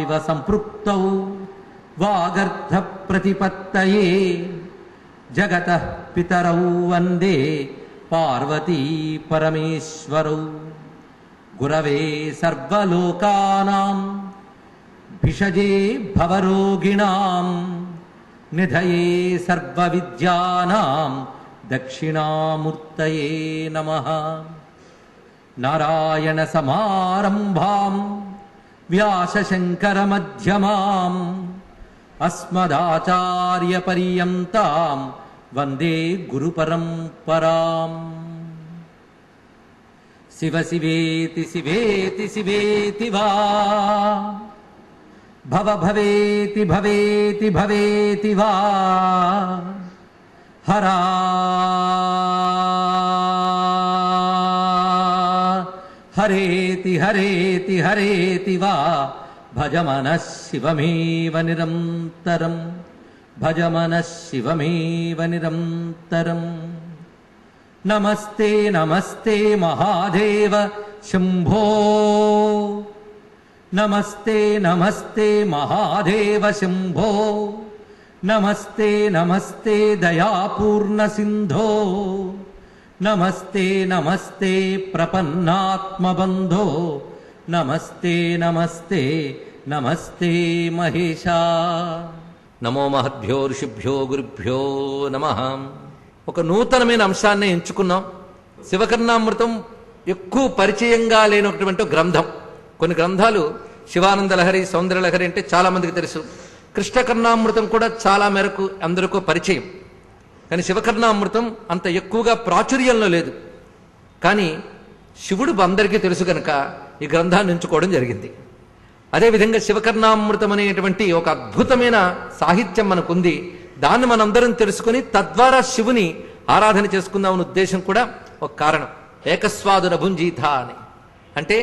కథామివ సంపృక్తౌ వాగర్థ ప్రతిపత్తయే జగతః పితరౌ వందే పార్వతీ పరమేశ్వరౌ గురవే సర్వలోకానాం భిషజే భవరోగిణాం నిధయే సర్వవిద్యానాం దక్షిణామూర్తయే నమః. నారాయణ సమారంభాం వ్యాసశంకర మధ్యమాం అస్మదాచార్య పర్యంతాం వందే గురు పరంపరాం. శివ శివేతి శివేతి శివేతి వా భవ భవేతి భవేతి భవేతి వా హరా హరేతి హరేతి హరేతి వా భజ మనః శివమేవ నిరంతరం భజ మనః శివమేవ నిరంతరం. నమస్తే నమస్తే మహాదేవ శంభో నమస్తే నమస్తే మహాదేవ శంభో నమస్తే నమస్తే దయాపూర్ణ సింధో నమస్తే నమస్తే ప్రపన్నాత్మబంధో నమస్తే నమస్తే నమస్తే మహేశా. నమో మహద్భ్యో ఋషిభ్యో గురుభ్యో నమః. ఒక నూతనమైన అంశాన్ని ఎంచుకున్నాం. శివకర్ణామృతం ఎక్కువ పరిచయంగా లేనటువంటి గ్రంథం. కొన్ని గ్రంథాలు శివానంద లహరి, సౌందర్యలహరి అంటే చాలా మందికి తెలుసు. కృష్ణకర్ణామృతం కూడా చాలా మేరకు అందరికీ పరిచయం. కానీ శివకర్ణామృతం అంత ఎక్కువగా ప్రాచుర్యంలో లేదు. కానీ శివుడు అందరికీ తెలుసు కనుక ఈ గ్రంథాన్ని ఎంచుకోవడం జరిగింది. అదేవిధంగా శివకర్ణామృతం అనేటువంటి ఒక అద్భుతమైన సాహిత్యం మనకుంది. దాన్ని మనందరం తెలుసుకుని తద్వారా శివుని ఆరాధన చేసుకుందామనే ఉద్దేశం కూడా ఒక కారణం. ఏకస్వాదు నభుంజీత అని అంటే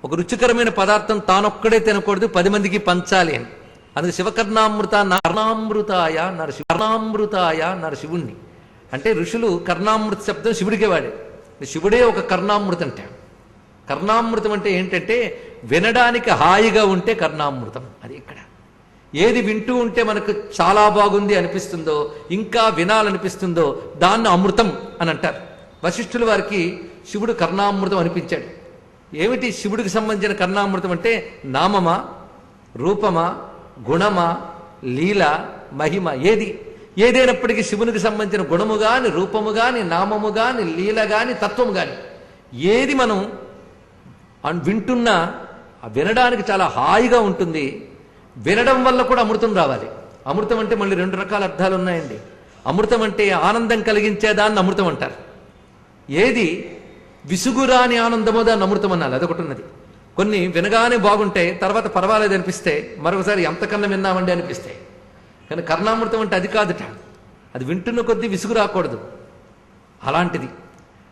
ఒక రుచికరమైన పదార్థం తానొక్కడే తినకూడదు, 10 మందికి పంచాలి అని. అందుకు శివకర్ణామృత కర్ణామృతాయ కర్ణామృతాయ అన్నారు శివుణ్ణి. అంటే ఋషులు కర్ణామృత శబ్దం శివుడికే వాడే. శివుడే ఒక కర్ణామృతం అంటే. కర్ణామృతం అంటే ఏంటంటే వినడానికి హాయిగా ఉంటే కర్ణామృతం. అది ఇక్కడ ఏది వింటూ ఉంటే మనకు చాలా బాగుంది అనిపిస్తుందో, ఇంకా వినాలనిపిస్తుందో దాన్ని అమృతం అని అంటారు. వశిష్ఠుల వారికి శివుడు కర్ణామృతం అనిపించాడు. ఏమిటి శివుడికి సంబంధించిన కర్ణామృతం అంటే నామమా, రూపమా, గుణమా, లీల, మహిమ ఏదైనప్పటికీ శివునికి సంబంధించిన గుణము గాని, రూపము గాని, నామము గాని, లీల గాని, తత్వము గాని ఏది మనం వింటున్నా వినడానికి చాలా హాయిగా ఉంటుంది. వినడం వల్ల కూడా అమృతం రావాలి. అమృతం అంటే మళ్ళీ 2 రకాల అర్థాలు ఉన్నాయండి. అమృతం అంటే ఆనందం కలిగించేదాన్ని అమృతం అంటారు. ఏది విసుగురాని ఆనందమో దాన్ని అమృతం అనాలి. అదొకటి ఉన్నది. కొన్ని వినగానే బాగుంటాయి, తర్వాత పర్వాలేదు అనిపిస్తే మరొకసారి ఎంతకన్నా విన్నామండి అనిపిస్తాయి. కానీ కర్ణామృతం అంటే అది కాదుట. అది వింటున్న కొద్దీ విసుగు రాకూడదు. అలాంటిది.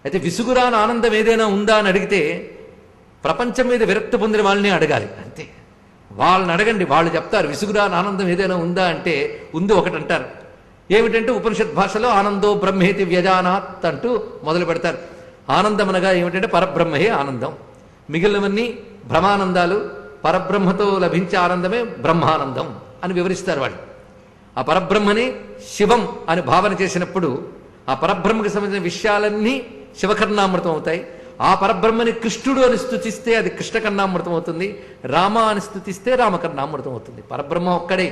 అయితే విసుగురాని ఆనందం ఏదైనా ఉందా అని అడిగితే ప్రపంచం మీద విరక్తి పొందిన వాళ్ళని అడగాలి. అంతే. వాళ్ళని అడగండి, వాళ్ళు చెప్తారు విసుగురాని ఆనందం ఏదైనా ఉందా అంటే ఉంది. ఒకటి అంటారు. ఏమిటంటే ఉపనిషత్ భాషలో ఆనందో బ్రహ్మేతి వ్యజానాత్ అంటూ మొదలు పెడతారు. ఆనందం అనగా ఏమిటంటే పరబ్రహ్మయే ఆనందం. మిగిలినవన్నీ భ్రమానందాలు. పరబ్రహ్మతో లభించే ఆనందమే బ్రహ్మానందం అని వివరిస్తారు వాళ్ళు. ఆ పరబ్రహ్మని శివం అని భావన చేసినప్పుడు ఆ పరబ్రహ్మకి సంబంధించిన విషయాలన్నీ శివకర్ణామృతం అవుతాయి. ఆ పరబ్రహ్మని కృష్ణుడు అని స్తుతిస్తే అది కృష్ణకర్ణామృతం అవుతుంది. రామ అని స్తుతిస్తే రామకర్ణామృతం అవుతుంది. పరబ్రహ్మ ఒక్కడే.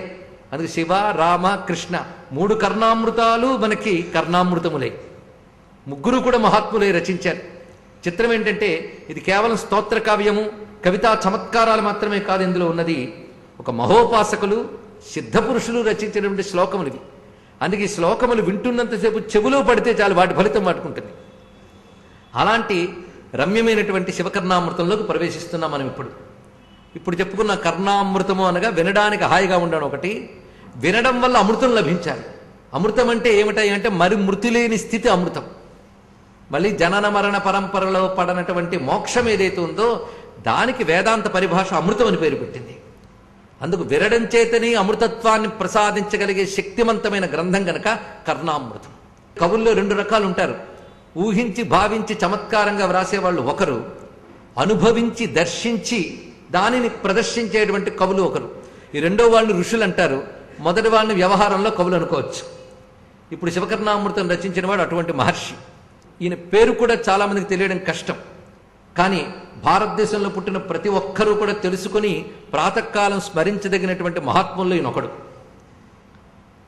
అందుకే శివ, రామ, కృష్ణ 3 కర్ణామృతాలు మనకి కర్ణామృతములే. 3 కూడా మహాత్ములై రచించారు. చిత్రం ఏంటంటే ఇది కేవలం స్తోత్ర కావ్యము, కవితా చమత్కారాలు మాత్రమే కాదు. ఇందులో ఉన్నది ఒక మహోపాసకులు, సిద్ధపురుషులు రచించినటువంటి శ్లోకములు ఇవి. అందుకే ఈ శ్లోకములు వింటున్నంతసేపు చెవులో పడితే చాలు, వాటి ఫలితం వాటుకుంటుంది. అలాంటి రమ్యమైనటువంటి శివకర్ణామృతంలోకి ప్రవేశిస్తున్నాం మనం. ఇప్పుడు చెప్పుకున్న కర్ణామృతము అనగా వినడానికి హాయిగా ఉండడం ఒకటి, వినడం వల్ల అమృతం లభించాలి. అమృతం అంటే ఏమిటాయి అంటే మరి మృతి లేని స్థితి అమృతం. మళ్ళీ జనన మరణ పరంపరలో పడనటువంటి మోక్షం ఏదైతే ఉందో దానికి వేదాంత పరిభాష అమృతం అని పేరు పెట్టింది. అందుకు వినడం చేతని అమృతత్వాన్ని ప్రసాదించగలిగే శక్తివంతమైన గ్రంథం గనక కర్ణామృతం. కవుల్లో 2 రకాలు ఉంటారు. ఊహించి భావించి చమత్కారంగా వ్రాసేవాళ్ళు ఒకరు, అనుభవించి దర్శించి దానిని ప్రదర్శించేటువంటి కవులు ఒకరు. ఈ రెండో వాళ్ళని ఋషులు అంటారు, మొదటి వాళ్ళని వ్యవహారంలో కవులు అనుకోవచ్చు. ఇప్పుడు శివకర్ణామృతం రచించిన వాడు అటువంటి మహర్షి. ఈయన పేరు కూడా చాలామందికి తెలియడం కష్టం. కానీ భారతదేశంలో పుట్టిన ప్రతి ఒక్కరూ కూడా తెలుసుకొని ప్రాతకాలం స్మరించదగినటువంటి మహాత్ముల్లో ఈయన ఒకడు.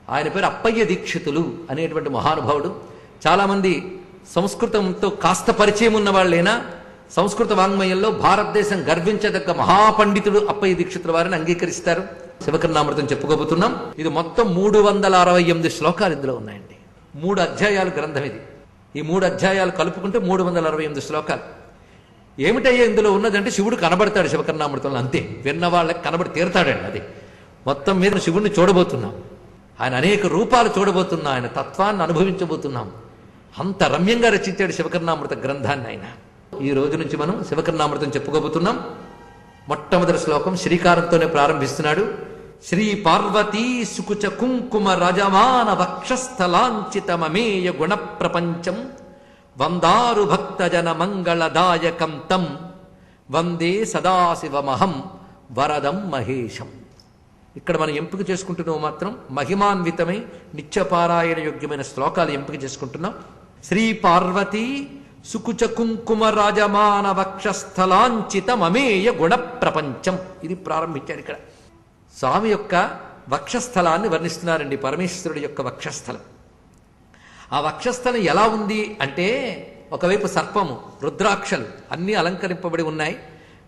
ఆయన పేరు అప్పయ్య దీక్షితులు అనేటువంటి మహానుభావుడు. చాలామంది సంస్కృతంతో కాస్త పరిచయం ఉన్న వాళ్ళైనా సంస్కృత వాంగ్మయంలో భారతదేశం గర్వించదగ్గ మహాపండితుడు అప్పయ్య దీక్షితుల వారిని అంగీకరిస్తారు. శివకర్ణామృతం చెప్పుకోబోతున్నాం. ఇది మొత్తం 368 శ్లోకాలు ఇందులో ఉన్నాయండి. 3 అధ్యాయాలు గ్రంథం ఇది. ఈ 3 అధ్యాయాలు కలుపుకుంటే 368 శ్లోకాలు. ఏమిటయ్యా ఇందులో ఉన్నదంటే శివుడు కనబడతాడు శివకర్ణామృతంలో, అంతే. విన్న వాళ్ళకి కనబడి తీరతాడండి. అది మొత్తం మీద శివుడిని చూడబోతున్నాం. ఆయన అనేక రూపాలు చూడబోతున్నాం. ఆయన తత్వాన్ని అనుభవించబోతున్నాం. అంత రమ్యంగా రచించాడు శివకర్ణామృత గ్రంథాన్ని ఆయన. ఈ రోజు నుంచి మనం శివకర్ణామృతం చెప్పుకోబోతున్నాం. మొట్టమొదటి శ్లోకం శ్రీకారంతోనే ప్రారంభిస్తున్నాడు. శ్రీ పార్వతీ సుకుచ కుంకుమ రజమాన వక్షస్థలాంచితమమేయ గుణ ప్రపంచం వందారు భక్తజన మంగళదాయకం తం వందే సదాశివమహం వరదం మహేశం. ఇక్కడ మనం ఎంపిక చేసుకుంటున్నాం మాత్రం మహిమాన్వితమై నిత్యపారాయణ యోగ్యమైన శ్లోకాలు ఎంపిక చేసుకుంటున్నాం. శ్రీ పార్వతీ సుకుచ కుంకుమ రాజమాన వక్షస్థలాంచితమమేయ గుణ ప్రపంచం. ఇది ప్రారంభించారు. ఇక్కడ స్వామి యొక్క వక్షస్థలాన్ని వర్ణిస్తున్నారండి. పరమేశ్వరుడి యొక్క వక్షస్థలం. ఆ వక్షస్థలం ఎలా ఉంది అంటే, ఒకవైపు సర్పము, రుద్రాక్షలు అన్నీ అలంకరింపబడి ఉన్నాయి.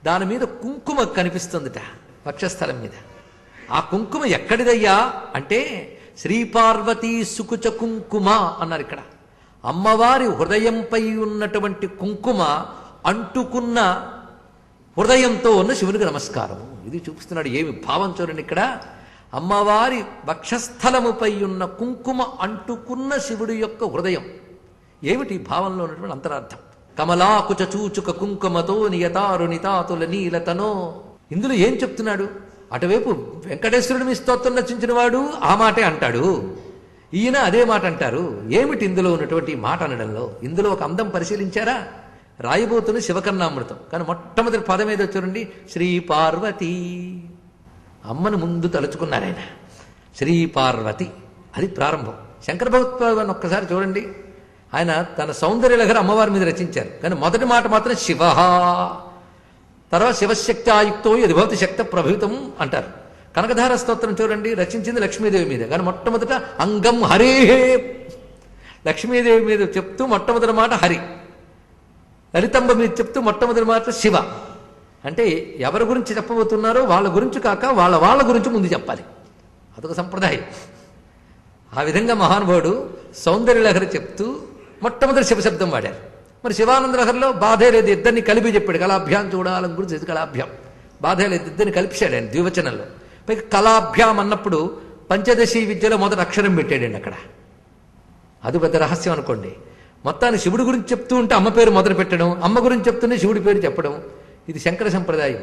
దాని మీద కుంకుమ కనిపిస్తుందిట వక్షస్థలం మీద. ఆ కుంకుమ ఎక్కడిదయ్యా అంటే శ్రీపార్వతీ సుకుచ కుంకుమ అన్నారు. ఇక్కడ అమ్మవారి హృదయంపై ఉన్నటువంటి కుంకుమ అంటుకున్న హృదయంతో ఉన్న శివునికి నమస్కారం. ఇది చూపిస్తున్నాడు. ఏమి భావం చూడండి. ఇక్కడ అమ్మవారి వక్షస్థలముపై ఉన్న కుంకుమ అంటుకున్న శివుడి యొక్క హృదయం. ఏమిటి భావంలో ఉన్నటువంటి అంతరార్థం? కమలాకుచ చూచుక కుంకుమతో నియతారునితాతుల నీలతనో. ఇందులో ఏం చెప్తున్నాడు? అటువైపు వెంకటేశ్వరుడు మీ స్తోత్రం రచించిన వాడు ఆ మాటే అంటాడు, ఈయన అదే మాట అంటారు. ఏమిటి ఇందులో ఉన్నటువంటి మాట అనడంలో? ఇందులో ఒక అందం పరిశీలించారా? రాయబోతున్న శివకర్ణామృతం, కానీ మొట్టమొదటి పదం ఏదో చూడండి, శ్రీ పార్వతీ. అమ్మను ముందు తలుచుకున్నారు ఆయన. శ్రీ పార్వతి అది ప్రారంభం. శంకర భగవత్పాదుని ఒక్కసారి చూడండి. ఆయన తన సౌందర్యలహరి అమ్మవారి మీద రచించారు, కానీ మొదటి మాట మాత్రం శివ. తర్వాత శివశక్త్యాయుక్తో యద్భవతి శక్త ప్రభవితం అంటారు. కనకధార స్తోత్రం చూడండి, రచించింది లక్ష్మీదేవి మీద, కానీ మొట్టమొదట అంగం హరే. లక్ష్మీదేవి మీద చెప్తూ మొట్టమొదటి మాట హరి. లలితంబ మీద చెప్తూ మొట్టమొదటి మాట శివ. అంటే ఎవరి గురించి చెప్పబోతున్నారో వాళ్ళ గురించి కాక వాళ్ళ గురించి ముందు చెప్పాలి. అదొక సంప్రదాయం. ఆ విధంగా మహానుభావుడు సౌందర్యలహరి చెప్తూ మొట్టమొదటి శివశబ్దం వాడారు. మరి శివానంద లహరిలో బాధే లేదు, ఇద్దరిని కలిపి చెప్పాడు. కళాభ్యాం చూడాలని గురించి కళాభ్యాం, బాధే లేదు, ఇద్దరిని కలిపిశాడు ఆయన ద్వివచనంలో. పైకి కళాభ్యాం అన్నప్పుడు పంచదశి విద్యలో మొదటి అక్షరం పెట్టాడండి అక్కడ. అది పెద్ద రహస్యం అనుకోండి. మొత్తాన్ని శివుడి గురించి చెప్తూ ఉంటే అమ్మ పేరు మొదలు పెట్టడం, అమ్మ గురించి చెప్తూనే శివుడి పేరు చెప్పడం. ఇది శంకర సంప్రదాయం.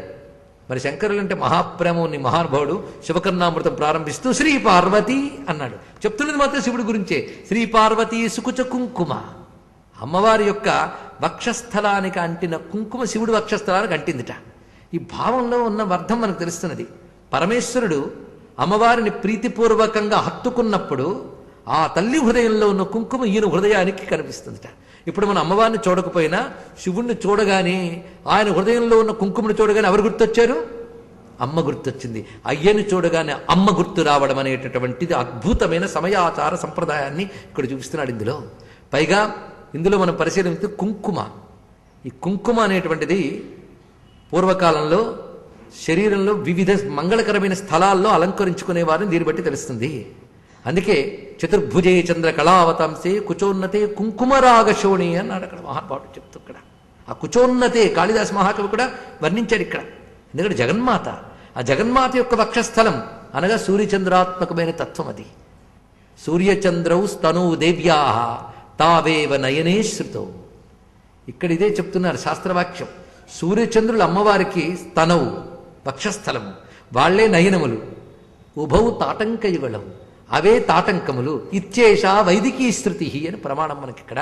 మరి శంకరులు అంటే మహాప్రేమని మహానుభావుడు శివకర్ణామృతం ప్రారంభిస్తూ శ్రీ పార్వతి అన్నాడు. చెప్తున్నది మాత్రం శివుడి గురించే. శ్రీ పార్వతీ సుకుచ కుంకుమ. అమ్మవారి యొక్క వక్షస్థలానికి అంటిన కుంకుమ శివుడి వక్షస్థలానికి అంటిందిట. ఈ భావంలో ఉన్న అర్థం మనకు తెలుస్తున్నది. పరమేశ్వరుడు అమ్మవారిని ప్రీతిపూర్వకంగా హత్తుకున్నప్పుడు ఆ తల్లి హృదయంలో ఉన్న కుంకుమ ఈయన హృదయానికి కనిపిస్తుందిట. ఇప్పుడు మన అమ్మవారిని చూడకపోయినా శివుణ్ణి చూడగానే, ఆయన హృదయంలో ఉన్న కుంకుమను చూడగానే ఎవరు గుర్తొచ్చారు? అమ్మ గుర్తొచ్చింది. అయ్యని చూడగానే అమ్మ గుర్తు రావడం అనేటటువంటిది అద్భుతమైన సమయాచార సంప్రదాయాన్ని ఇక్కడ చూపిస్తున్నాడు ఇందులో. పైగా ఇందులో మనం పరిశీలిస్తే కుంకుమ, ఈ కుంకుమ అనేటువంటిది పూర్వకాలంలో శరీరంలో వివిధ మంగళకరమైన స్థలాల్లో అలంకరించుకునేవారిని దీన్ని బట్టి తెలుస్తుంది. అందుకే చతుర్భుజే చంద్ర కళావతాంసే కుచోన్నతే కుంకుమరాగశోణి అన్నాడు అక్కడ మహానుభావుడు చెప్తూ. ఇక్కడ ఆ కుచోన్నతే కాళిదాస్ మహాకవి కూడా వర్ణించాడు ఇక్కడ. ఎందుకంటే జగన్మాత, ఆ జగన్మాత యొక్క వక్షస్థలం అనగా సూర్యచంద్రాత్మకమైన తత్వం అది. సూర్యచంద్రౌ స్తనౌ దేవ్యా తావేవ నయనే శృతౌ. ఇక్కడ ఇదే చెప్తున్నారు శాస్త్రవాక్యం. సూర్యచంద్రులు అమ్మవారికి స్తనవు వక్షస్థలము, వాళ్లే నయనములు. ఉభౌ తాటంక యుగళం, అవే తాటంకములు. ఇత్యేష వైదికీ శృతి అని ప్రమాణం మనకి ఇక్కడ.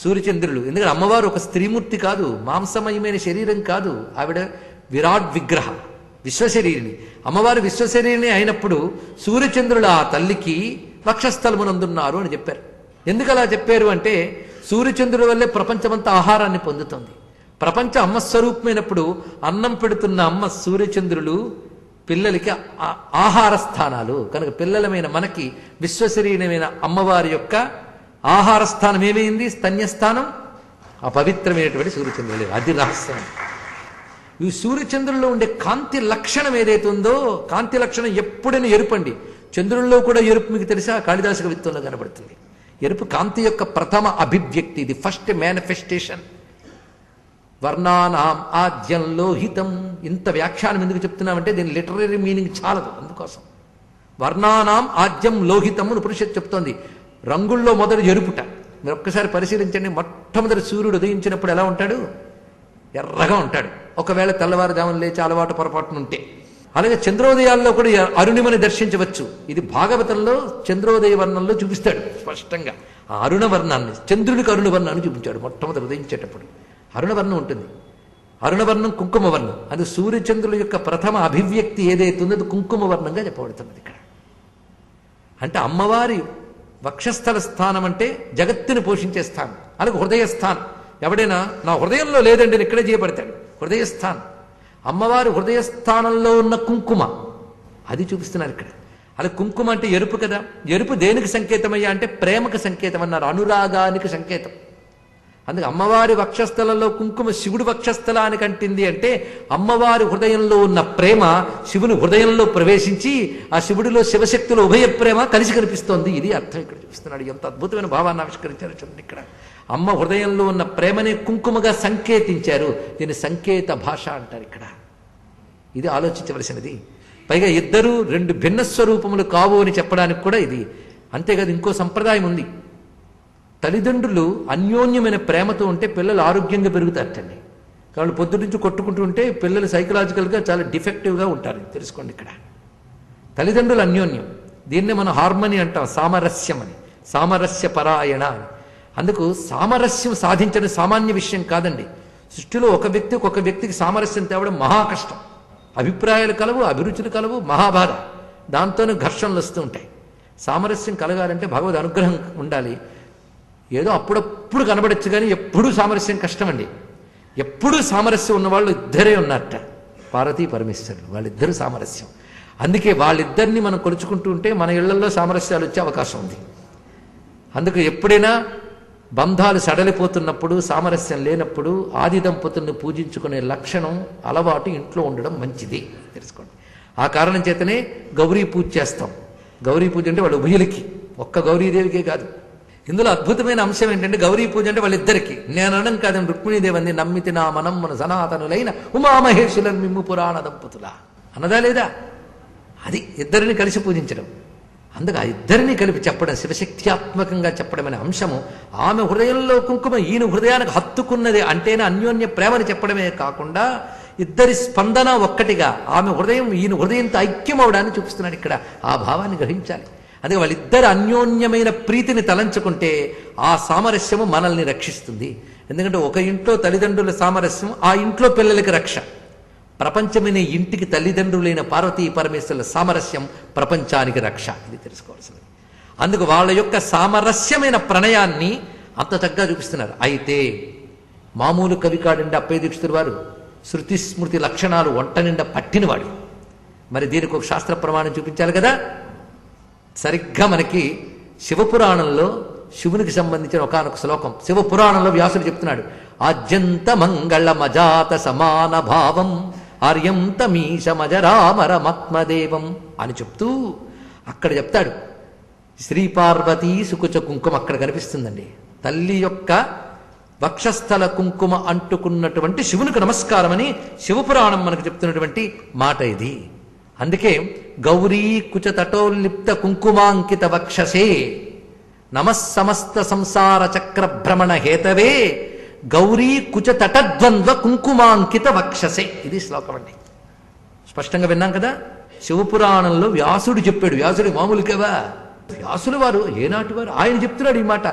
సూర్యచంద్రులు, ఎందుకంటే అమ్మవారు ఒక స్త్రీమూర్తి కాదు, మాంసమయమైన శరీరం కాదు. ఆవిడ విరాట్ విగ్రహ, విశ్వశరీరిణి. అమ్మవారు విశ్వశరీరిణి అయినప్పుడు సూర్యచంద్రులు ఆ తల్లికి వక్షస్థలమునందున్నారు అని చెప్పారు. ఎందుకు అలా చెప్పారు అంటే సూర్యచంద్రుడి వల్లే ప్రపంచమంతా ఆహారాన్ని పొందుతుంది. ప్రపంచ అమ్మ స్వరూపమైనప్పుడు అన్నం పెడుతున్న అమ్మ సూర్యచంద్రులు పిల్లలకి ఆహార స్థానాలు కనుక పిల్లలమైన మనకి విశ్వశరీరమైన అమ్మవారి యొక్క ఆహార స్థానం ఏమైంది? స్తన్యస్థానం. ఆ పవిత్రమైనటువంటి సూర్యచంద్రులు. అది రహస్యం. ఈ సూర్యచంద్రుల్లో ఉండే కాంతి లక్షణం ఏదైతే ఉందో, కాంతి లక్షణం ఎప్పుడైనా ఎరుపండి. చంద్రుల్లో కూడా ఎరుపు మీకు తెలుసా? కాళిదాసు కవిత్వంలో కనబడుతుంది. ఎరుపు కాంతి యొక్క ప్రథమ అభివ్యక్తి, ఇది ఫస్ట్ మేనిఫెస్టేషన్. వర్ణానాం ఆద్యం లోహితం. ఇంత వ్యాఖ్యానం ఎందుకు చెప్తున్నామంటే దీని లిటరరీ మీనింగ్ చాలదు. అందుకోసం వర్ణానాం ఆద్యం లోహితం అని ఉపనిషత్తు చెప్తోంది. రంగుల్లో మొదటి ఎరుపుట. మీరు ఒక్కసారి పరిశీలించండి. మొట్టమొదటి సూర్యుడు ఉదయించినప్పుడు ఎలా ఉంటాడు? ఎర్రగా ఉంటాడు. ఒకవేళ తెల్లవారుజామున లేచి అలవాటు పొరపాటున ఉంటే. అలాగే చంద్రోదయాల్లో కూడా అరుణిమని దర్శించవచ్చు. ఇది భాగవతంలో చంద్రోదయ వర్ణంలో చూపిస్తాడు స్పష్టంగా. ఆ అరుణవర్ణాన్ని, చంద్రుడికి అరుణవర్ణాన్ని చూపించాడు మొట్టమొదటి ఉదయించేటప్పుడు. అరుణవర్ణం ఉంటుంది. అరుణవర్ణం కుంకుమ వర్ణం. అది సూర్యచంద్రుల యొక్క ప్రథమ అభివ్యక్తి ఏదైతే ఉందో అది కుంకుమ వర్ణంగా చెప్పబడుతున్నది ఇక్కడ. అంటే అమ్మవారి వక్షస్థల స్థానం అంటే జగత్తుని పోషించే స్థానం. అలాగే హృదయస్థానం. ఎవడైనా నా హృదయంలో లేదండి ఇక్కడే చేయబడతాడు. హృదయస్థానం. అమ్మవారి హృదయస్థానంలో ఉన్న కుంకుమ అది చూపిస్తున్నారు ఇక్కడ. అలా కుంకుమ అంటే ఎరుపు కదా. ఎరుపు దేనికి సంకేతమయ్యా అంటే ప్రేమకు సంకేతం అన్నారు, అనురాగానికి సంకేతం. అందుకే అమ్మవారి వక్షస్థలంలో కుంకుమ శివుడు వక్షస్థలానికి అంటింది అంటే అమ్మవారి హృదయంలో ఉన్న ప్రేమ శివుని హృదయంలో ప్రవేశించి ఆ శివుడిలో శివశక్తుల ఉభయ ప్రేమ కలిసి కనిపిస్తోంది. ఇది అర్థం ఇక్కడ చూపిస్తున్నాడు. ఎంత అద్భుతమైన భావాన్ని ఆవిష్కరించారు చూడండి ఇక్కడ. అమ్మ హృదయంలో ఉన్న ప్రేమని కుంకుమగా సంకేతించారు. దీన్ని సంకేత భాష అంటారు ఇక్కడ. ఇది ఆలోచించవలసినది. పైగా ఇద్దరు రెండు భిన్న స్వరూపములు కావు అని చెప్పడానికి కూడా ఇది. అంతేకాదు ఇంకో సంప్రదాయం ఉంది. తల్లిదండ్రులు అన్యోన్యమైన ప్రేమతో ఉంటే పిల్లలు ఆరోగ్యంగా పెరుగుతారటండి. కాబట్టి పొద్దు నుంచి కొట్టుకుంటూ ఉంటే పిల్లలు సైకలాజికల్గా చాలా డిఫెక్టివ్గా ఉంటారు. తెలుసుకోండి ఇక్కడ. తల్లిదండ్రులు అన్యోన్యం. దీన్నే మనం హార్మనీ అంటాం, సామరస్యం అని, సామరస్య పరాయణ అని. అందుకు సామరస్యం సాధించడం సామాన్య విషయం కాదండి. సృష్టిలో ఒక వ్యక్తికి ఒక వ్యక్తికి సామరస్యం తేవడం మహా కష్టం. అభిప్రాయాలు కలవు, అభిరుచులు కలవు, మహాబాధ. దాంతోనే ఘర్షణలు వస్తూ ఉంటాయి. సామరస్యం కలగాలంటే భగవద్ అనుగ్రహం ఉండాలి. ఏదో అప్పుడప్పుడు కనబడచ్చు కానీ ఎప్పుడూ సామరస్యం కష్టమండి. ఎప్పుడూ సామరస్యం ఉన్నవాళ్ళు ఇద్దరే ఉన్నారట, పార్వతీ పరమేశ్వరుడు. వాళ్ళిద్దరూ సామరస్యం. అందుకే వాళ్ళిద్దరిని మనం కొలుచుకుంటూ ఉంటే మన ఇళ్లలో సామరస్యాలు వచ్చే అవకాశం ఉంది. అందుకు ఎప్పుడైనా బంధాలు సడలిపోతున్నప్పుడు, సామరస్యం లేనప్పుడు ఆది దంపతుల్ని పూజించుకునే లక్షణం, అలవాటు ఇంట్లో ఉండడం మంచిది తెలుసుకోండి. ఆ కారణం చేతనే గౌరీ పూజ చేస్తాం. గౌరీ పూజ అంటే వాళ్ళ ఉభయులకి, ఒక్క గౌరీదేవికే కాదు. ఇందులో అద్భుతమైన అంశం ఏంటంటే గౌరీ పూజ అంటే వాళ్ళిద్దరికి. నేను అనడం కాదని రుక్మిణీదేవిని నమ్మితి నా మనం మన సనాతనులైన ఉమామహేశ్వరులను మిమ్ము పురాణ దంపతులా అన్నదా లేదా? అది ఇద్దరిని కలిసి పూజించడం. అందుకు ఆ ఇద్దరిని కలిపి చెప్పడం, శివశక్త్యాత్మకంగా చెప్పడం అనే అంశము. ఆమె హృదయంలో కుంకుమ ఈయన హృదయానికి హత్తుకున్నది అంటేనే అన్యోన్య ప్రేమని చెప్పడమే కాకుండా ఇద్దరి స్పందన ఒక్కటిగా ఆమె హృదయం ఈయన హృదయంతో ఐక్యం అవడాన్ని చూపిస్తున్నాడు ఇక్కడ. ఆ భావాన్ని గ్రహించాలి. అందుకే వాళ్ళిద్దరు అన్యోన్యమైన ప్రీతిని తలంచుకుంటే ఆ సామరస్యము మనల్ని రక్షిస్తుంది. ఎందుకంటే ఒక ఇంట్లో తల్లిదండ్రుల సామరస్యం ఆ ఇంట్లో పిల్లలకి రక్ష. ప్రపంచమైన ఇంటికి తల్లిదండ్రులైన పార్వతీ పరమేశ్వరుల సామరస్యం ప్రపంచానికి రక్ష. ఇది తెలుసుకోవాల్సింది. అందుకు వాళ్ళ యొక్క సామరస్యమైన ప్రణయాన్ని అంత చక్కగా చూపిస్తున్నారు. అయితే మామూలు కవి కాడండి అప్పయ్య దీక్షితుల వారు. శృతి స్మృతి లక్షణాలు వంట నిండా పట్టినవాడు. మరి దీనికి ఒక శాస్త్ర ప్రమాణం చూపించాలి కదా. సరిగ్గా మనకి శివపురాణంలో శివునికి సంబంధించిన ఒకానొక శ్లోకం శివపురాణంలో వ్యాసుడు చెప్తున్నాడు. ఆద్యంత మంగళ మజాత సమాన భావం ఆర్యంత మీశమజరామరమాత్మదేవం అని చెప్తూ అక్కడ చెప్తాడు. శ్రీపార్వతీ సుకుచ కుంకుమ అక్కడ కనిపిస్తుందండి. తల్లి యొక్క వక్షస్థల కుంకుమ అంటుకున్నటువంటి శివునికి నమస్కారం అని శివపురాణం మనకు చెప్తున్నటువంటి మాట ఇది. అందుకే గౌరీ కుచ తటోల్లిప్త కుంకుమాంకిత వక్షసే నమస్సమస్త సంసార చక్ర భ్రమణ హేతవే గౌరీ కుచ తటద్వంద్వ కుంకుమాంకిత వక్షసే. ఇది శ్లోకం అండి. స్పష్టంగా విన్నాం కదా. శివపురాణంలో వ్యాసుడు చెప్పాడు. వ్యాసుడు మామూలు కవా, వ్యాసుల వారు ఏనాటి వారు ఆయన చెప్తున్నాడు ఈ మాట.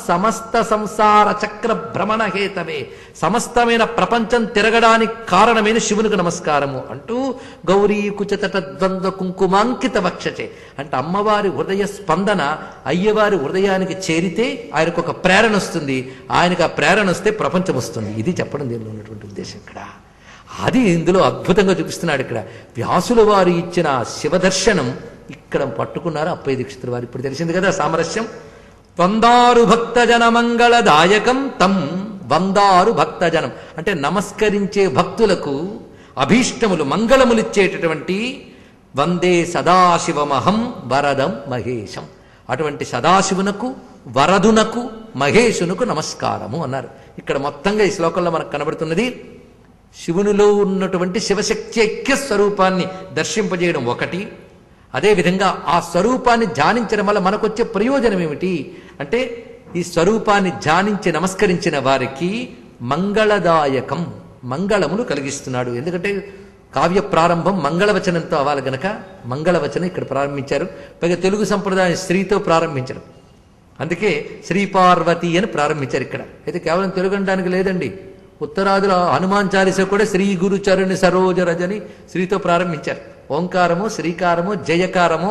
సమస్త సంసార చక్ర భ్రమణ హేతవే, సమస్తమైన ప్రపంచం తిరగడానికి కారణమైన శివునికి నమస్కారము అంటూ గౌరీ కుచతట ద్వంద్వ కుంకుమాంకిత వక్షచే అంటే అమ్మవారి హృదయ స్పందన అయ్యవారి హృదయానికి చేరితే ఆయనకు ఒక ప్రేరణ వస్తుంది. ఆయనకు ఆ ప్రేరణ వస్తే ప్రపంచం వస్తుంది. ఇది చెప్పడం దీనిలో ఉన్నటువంటి ఉద్దేశం. ఇక్కడ అది ఇందులో అద్భుతంగా చూపిస్తున్నాడు. ఇక్కడ వ్యాసుల వారు ఇచ్చిన శివదర్శనం ఇక్కడ పట్టుకున్నారు అప్పయ్య దీక్షితుల వారు. ఇప్పుడు తెలిసింది కదా సామరస్యం. వందారు భక్తజన మంగళదాయకం తం, వందారు భక్తజనం అంటే నమస్కరించే భక్తులకు అభీష్టములు మంగళములిచ్చేటటువంటి వందే సదాశివమహం వరదం మహేశం, అటువంటి సదాశివునకు వరదునకు మహేశునకు నమస్కారము అన్నారు. ఇక్కడ మొత్తంగా ఈ శ్లోకంలో మనకు కనబడుతున్నది శివునిలో ఉన్నటువంటి శివశక్తి ఐక్య స్వరూపాన్ని దర్శింపజేయడం ఒకటి. అదేవిధంగా ఆ స్వరూపాన్ని ధ్యానించడం వల్ల మనకొచ్చే ప్రయోజనం ఏమిటి అంటే ఈ స్వరూపాన్ని ధ్యానించి నమస్కరించిన వారికి మంగళదాయకం, మంగళములు కలిగిస్తున్నాడు. ఎందుకంటే కావ్య ప్రారంభం మంగళవచనంతో అవ్వాలి గనక మంగళవచనం ఇక్కడ ప్రారంభించారు. పైగా తెలుగు సంప్రదాయం స్త్రీతో ప్రారంభించడం, అందుకే శ్రీపార్వతి అని ప్రారంభించారు ఇక్కడ. అయితే కేవలం తెలుగు అనడానికి లేదండి, ఉత్తరాదిలో హనుమాన్ చాలీస కూడా శ్రీ గురు చరుని సరోజ రజని శ్రీతో ప్రారంభించారు. ఓంకారము శ్రీకారము జయకారము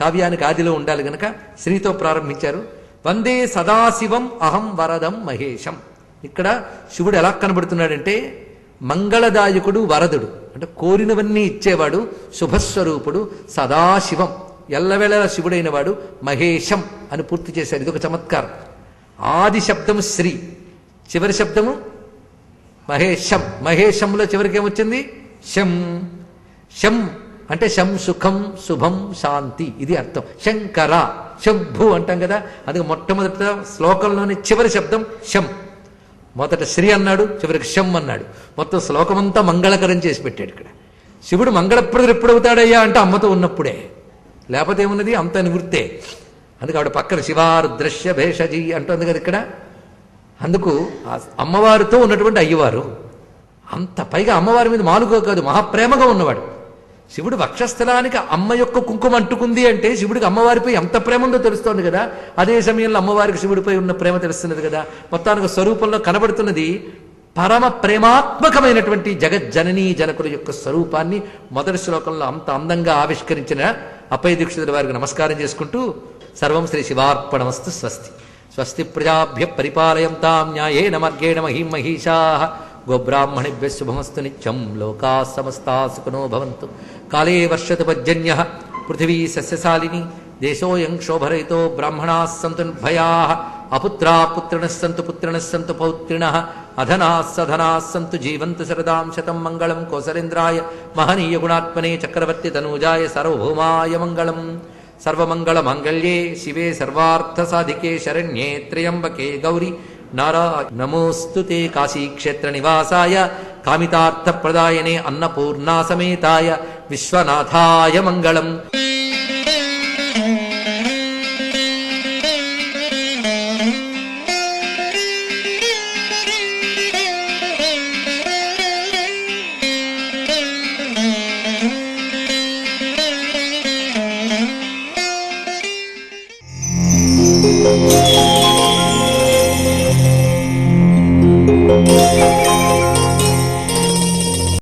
కావ్యానికి ఆదిలో ఉండాలి గనక శ్రీతో ప్రారంభించారు. వందే సదాశివం అహం వరదం మహేశం. ఇక్కడ శివుడు ఎలా కనబడుతున్నాడంటే మంగళదాయకుడు, వరదుడు అంటే కోరినవన్నీ ఇచ్చేవాడు, శుభస్వరూపుడు, సదాశివం ఎల్లవేళలా శివుడైన వాడు, మహేశం అని పూర్తి చేశారు. ఇది ఒక చమత్కారం. ఆది శబ్దము శ్రీ, చివరి శబ్దము మహేశం. మహేశంలో చివరికి ఏమొచ్చింది? శం. శం అంటే శం సుఖం శుభం శాంతి, ఇది అర్థం. శంకర శంభు అంటాం కదా, అందుకే మొట్టమొదట శ్లోకంలోని చివరి శబ్దం శం. మొదట శ్రీ అన్నాడు, చివరికి శం అన్నాడు. మొత్తం శ్లోకమంతా మంగళకరం చేసి పెట్టాడు. ఇక్కడ శివుడు మంగళప్రదుడు ఎప్పుడవుతాడయ్యా అంటే అమ్మతో ఉన్నప్పుడే, లేకపోతే ఏమున్నది అంత నివృత్తే. అందుకే ఆవిడ పక్కన శివారుద్రశ్య భేషజీ అంటుంది కదా ఇక్కడ. అందుకు అమ్మవారితో ఉన్నటువంటి అయ్యవారు అంత పైగా అమ్మవారి మీద మాలుగా కాదు, మహాప్రేమగా ఉన్నవాడు. శివుడు వక్షస్థలానికి అమ్మ యొక్క కుంకుమ అంటుకుంది అంటే శివుడికి అమ్మవారిపై ఎంత ప్రేమ ఉందో తెలుస్తోంది కదా. అదే సమయంలో అమ్మవారికి శివుడిపై ఉన్న ప్రేమ తెలుస్తున్నది కదా. మొత్తానికి స్వరూపంలో కనబడుతున్నది పరమ ప్రేమాత్మకమైనటువంటి జగజ్జననీ జనకుల యొక్క స్వరూపాన్ని మొదటి శ్లోకంలో అంత అందంగా ఆవిష్కరించిన అప్పయ్య దీక్షితుల వారికి నమస్కారం చేసుకుంటూ సర్వం శ్రీ శివార్పణమస్తు. స్వస్తి. స్వస్తి ప్రజాభ్య పరిపాలయంతాం న్యాయేన మార్గేణ మహిం మహిషాః. గోబ్రాహ్మణేభ్యః శుభమస్తు నిత్యం. లోకాః సమస్తాః సుఖినో భవంతు. కాలే వర్షతు పర్జన్యః పృథివీ సస్యశాలిని. దేశోऽयं శోభరహితో బ్రాహ్మణాः సంతు నిర్భయాః. అపుత్రాः పుత్రిణः సంతు పుత్రిణः సంతు పౌత్రిణः. అధనాः సధనాः సంతు జీవంతు శరదాం శతం. మంగళం కోసలేంద్రాయ మహనీయ గుణాత్మనే చక్రవర్తి తనూజాయ సార్వభౌమాయ మంగళం. సర్వమంగళమాంగళ్యే శివే సర్వార్థసాధికే శరణ్యే త్ర్యంబకే గౌరీ నమోస్తుతే. కాశీక్షేత్ర నివాసాయ కామితార్థప్రదాయనే అన్నపూర్ణా సమేతాయ విశ్వనాథాయ మంగళం.